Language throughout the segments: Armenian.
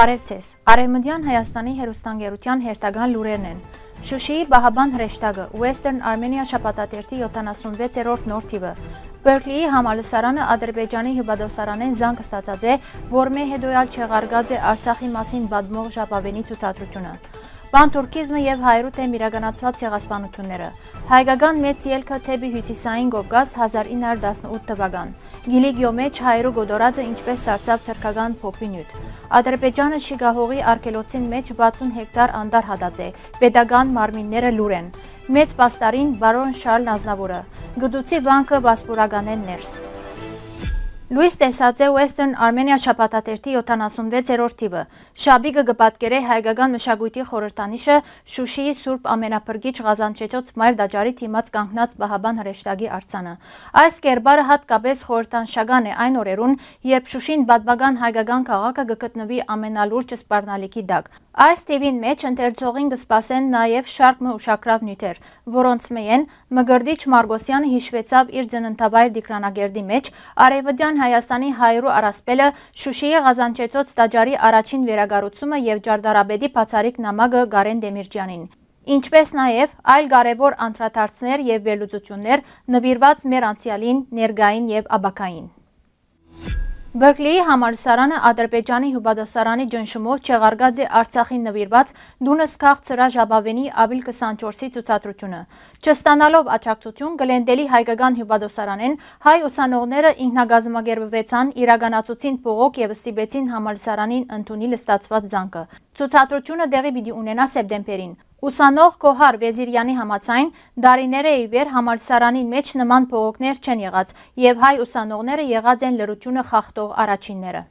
Բարև ձեզ, Արևմտյան Հայաստանի հեռուստաընկերության հերթական լուրերն են։ Շուշիի Բահաբան հրեշտակը, Western Armenia շաբաթաթերթի 76-րդ նոր թիվը։ Բերկլիի համալսարանը Ադրբեջանի հյուպատոսարանեն զանգ ստացած է, որ մեհեդոյալ չեղարկած է Արցախի մասին բադմող ժապավենի ցուցադրությունը։ Բանտուրքիզմը եւ հայրու թեմ իրականացված ցեղասպանությունները։ Հայկական մեծ ելքը թեպի հյուսիսային Կովկաս 1918 թվական։ Գիլիգիո մեջ հայրու գոդորածը ինչպես դարձավ թրքական փոփի նյութ։ Ադրբեջանը Շիգահողի արգելոցին մեջ 60 հեկտար անդար հատած է։ Պետական մարմինները լուր են։ Մեծ պաստարին բարոն Շարլ Ազնավուրը։ Գդուցի վանքը վասպուրականեն ներս։ Լույս տեսած է Western Armenia շաբաթաթերթի 76-րդ թիվը։ Շաբիգը կպատկերե հայկական մշակույթի խորհրդանիշը Շուշիի Սուրբ Ամենափրկիչ Ղազանչեցոց Մայր դաջարի թիմած կանգնած Բահաբան հրեշտակի արձանը։ Այս կերպարը հատկապես խորհրդանշական է այն օրերուն, երբ Շուշին պատմական հայկական քաղաքը կգտնվի ամենալուրջ սպառնալիքի տակ։ Այս թիվին մեջ ընթերցողին կսպասեն նաև շարք ուշագրավ նյութեր, որոնց մեեն Մգրդիչ Մարգոսյանը հիշվեցավ իր ծննդավայր Դիկրանագերդի մեջ, Արևմտյան Հայաստանի հայրու առասպելը, Շուշիի Ղազանչեցոց տաճարի առաջին վերագառուցումը եւ Ջարդարաբեդի բացարիք նամակը Գարեն Դեմիրճյանին։ Ինչպես նաև այլ կարևոր անդրադարձներ եւ վերլուծություններ նվիրված մեր անցյալին, ներկային եւ աբակային։ Բերկլիի համալսարանը Ադրբեջանի հյուպատոսարանի ջնշումով չեղարկած է Արցախին նվիրված Դունս քաղցրա ժապավենի ապրիլ 24-ի ցուցադրությունը։ Չստանալով աջակցություն Գլենդելի հայկական հյուպատոսարանեն հայ ուսանողները ինքնագազմագերբվեցան, իրականացուցին փողոք եւ ստիպեցին համալսարանին ընդունել ստացված զանգը։ Ցուցադրությունը տեղի պիտի ունենա սեպտեմբերին։ Ուսանող Կոհար Վեզիրյանի համաձայն դարիները ի վեր համալսարանին մեջ նման փողոքներ չեն եղած եւ հայ ուսանողները եղած են լրությունը խախտող առաջինները։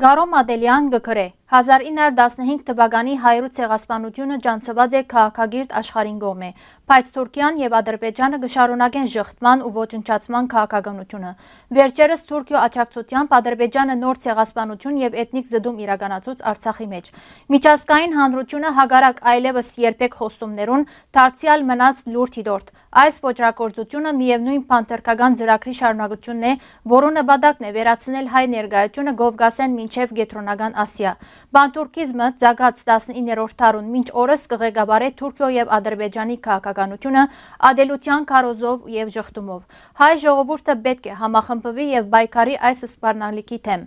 Գարո Մադելյան գկրե 1915 թվականի հայրու ցեղասպանությունը ջանցված է քաղաքագիրտ աշխարհին կողմէ, բայց Թուրքիան եւ Ադրբեջանը կշարունակեն ժխտման ու ոչնչացման քաղաքականությունը։ Վերջերս Թուրքիո աջակցությամբ Ադրբեջանը նոր ցեղասպանություն եւ էթնիկ զդում իրականացուց Արցախի մեջ։ Միջազգային հանրությունը հագարակ այլևս երբեք խոստումներուն դարձյալ մնաց լուրջ հիդորդ։ Այս ոչրագործությունը միևնույն փանթերքական ծրագրի շարունակությունն է, որու նպատակն է վերացնել հայ ներկայությունը Կովկասեն մինչև Կենտրոնական Ասիա։ Բանտուրքիզմը ծագած 19-րդ դարուն մինչ օրս կղեկավարե Թուրքիո եւ Ադրբեջանի քաղաքականությունը ադելության քարոզով եւ ժխտումով։ Հայ ժողովուրդը պետք է համախմբվի եւ բայկարի այս սպառնալիքի թեմ։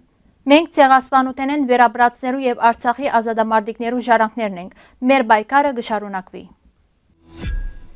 Մենք ցեղասպանութենեն վերաբրացնելու եւ Արցախի ազատամարտիկներու ժառանգներն ենք։ Մեր բայկարը կշարունակվի։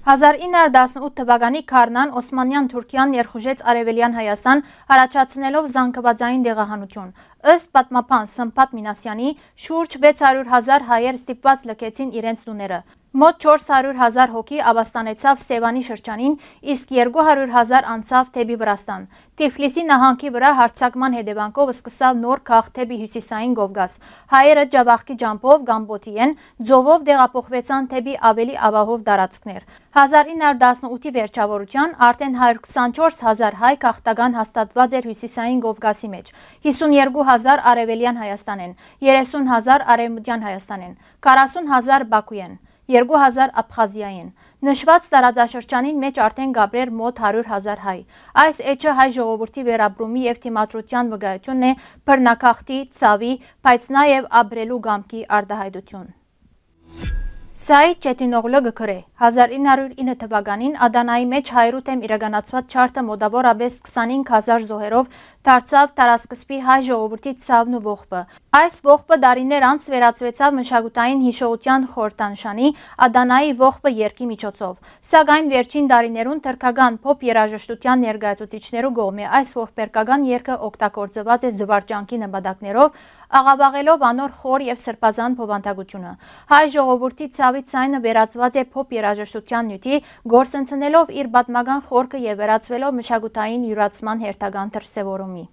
1918 թվականի Քարնան Օսմանյան Թուրքիան ներխուժեց Արևելյան Հայաստան, առաջացնելով զանգվածային դեղահանություն։ Ըստ պատմապան Սմփատ Մինասյանի, շուրջ 600,000 հայեր ստիպված լքեցին իրենց տուները։ Մոտ 400,000 հոգի ապաստանեցավ Սևանի շրջանին, իսկ 200,000 անցավ թեպի Վրաստան։ Տիֆլիսի նահանգի վրա հարձակման հետևանքով սկսավ նոր քաղաք թեպի հյուսիսային Կովկաս։ Հայերը ջավախքի ջամփով կամ բոտիեն ձովով դեղափոխվեցան թեպի ավելի ապահով տարածքներ։ 1918-ի վերջավորության արդեն 124,000 հայ քաղաքական հաստատված էր հյուսիսային Կովկասի մեջ, 52,000 Արևելյան Հայաստանեն, 30,000 Արևմտյան Հայաստանեն, 40,000 Բաքուեն, 2,000 Աբխազիային։ Նշված տարածաշրջանին մեջ արդեն գաբրեր մոտ 100,000 հայ։ Այս էջը հայ ժողովրդի վերաբրումի եւ թիմադրության վկայությունն է, բռնակախտի, ցավի, բայց նաեւ ապրելու կամքի արտահայտություն։ Սայիդ Չետինօղլը գկրե 1909 թվականին Ադանայի մեջ հայրու թեմ իրականացված չարթը մոտավորապես 25,000 զոհերով դարձավ տարասկզբի հայ ժողովրդի ցավն ու ողբը։ Այս ողբը դարիներ անց վերածվեցավ մշակութային հիշողության խորհրդանշանի Ադանայի ողբը երգի միջոցով։ Սակայն վերջին դարիներուն թրքական փոփ երաժշտության ներկայացուցիչներու կողմէ այս ողբերգական երգը օգտագործված է զվարճանքի նպատակներով, աղավաղելով անոր խոր եւ սրբազան բովանդակությունը։ Հայ ժողովրդի ցավի ցայնը վերածված է փոփ երաժշտության նյութի, գործընծնելով իր պատմական խորքը եւ վերածվելով մշակութային յուրացման հերթական դրսեւորումի։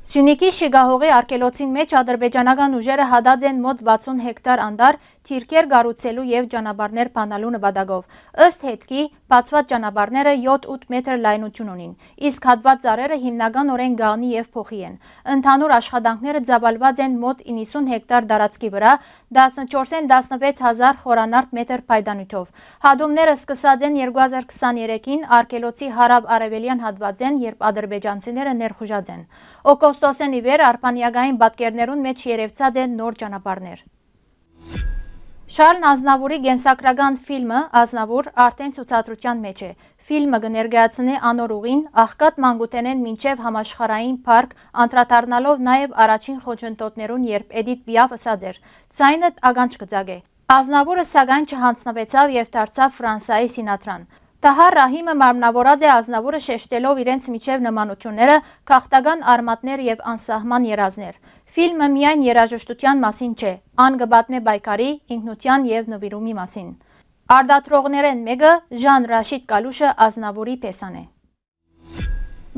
Սյունիքի Շիգահողի արգելոցին մեջ ադրբեջանական ուժերը հադած են մոտ 60 հեկտար անդար թիրքեր կառուցելու եւ ճանապարհներ բանալու նպատակով։ Ըստ հետքի, բացված ճանապարհները 7-8 մետր լայնություն ունին, իսկ հատված ծառերը հիմնականորեն գաղնի եւ փոխի են։ Ընդհանուր աշխատանքները ծավալված են մոտ 90 հեկտար տարածքի վրա, 14-ին 16,000 խորանարդ մետր փայտանյութով։ Հադումները սկսած են 2023-ին արգելոցի հարավ-արևելյան հատվածեն, երբ ադրբեջանցիները ներխուժած են։ Օգոստոսեն ի վեր արփանյակային պատկերներուն մեջ երևցած են նոր ճանապարհներ։ Շարլ Ազնավուրի գենսակրական ֆիլմը «Ազնավուր» արդեն ցուցադրության մեջ է։ Ֆիլմը կներկայացնի անոր ուղին աղքատ մանկութենեն մինչև համաշխարհային փառք, անդրադառնալով նաև առաջին խոչընդոտներուն, երբ Էդիթ Պիաֆ ըսած էր. «Ցայնը ականջ կձագե»։ Ազնավուրը սակայն չհանձնվեցավ եւ դարձավ Ֆրանսիայի Սինատրան։ Տահար Ռահիմը մարմնավորած է Ազնավուրը շեշտելով իրենց միջև նմանությունները, քաղաքական արմատներ եւ անսահման երազներ։ Ֆիլմը միայն երաժշտության մասին չէ, ան կպատմե պայքարի, ինքնության եւ նվիրումի մասին։ Արդատրողներեն մեկը Ժան Ռաշիդ Կալուշը Ազնավուրի պեսան է։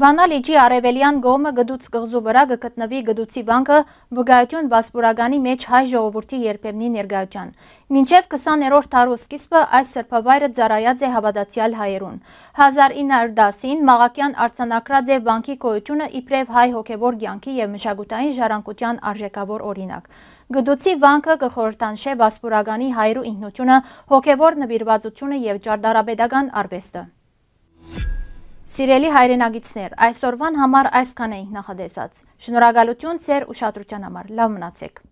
Վանա լիճի արևելյան գոմը գդուց կղզու վրա գտնվի գդուցի վանքը վկայություն Վասպուրականի մեջ հայ ժողովրդի երբեմնի ներկայության։ Մինչև 20-րդ դարու սկիզբը այս սրբավայրը ծառայած է հավատացյալ հայերուն։ 1910-ին մաղաքյան արձանագրած է վանքի գոյությունը իբրև հայ հոգևոր կյանքի եւ մշակութային ժառանգության արժեքավոր օրինակ։ Գդուցի վանքը կխորհրդանշե Վասպուրականի հայրու ինքնությունը, հոգևոր նվիրվածությունը եւ ճարտարապետական արվեստը։ Սիրելի հայրենագիտներ, այսօրվան համար այսքան էինք նախադեսած։ Շնորհակալություն ձեր ուշադրության համար։ Լավ մնացեք։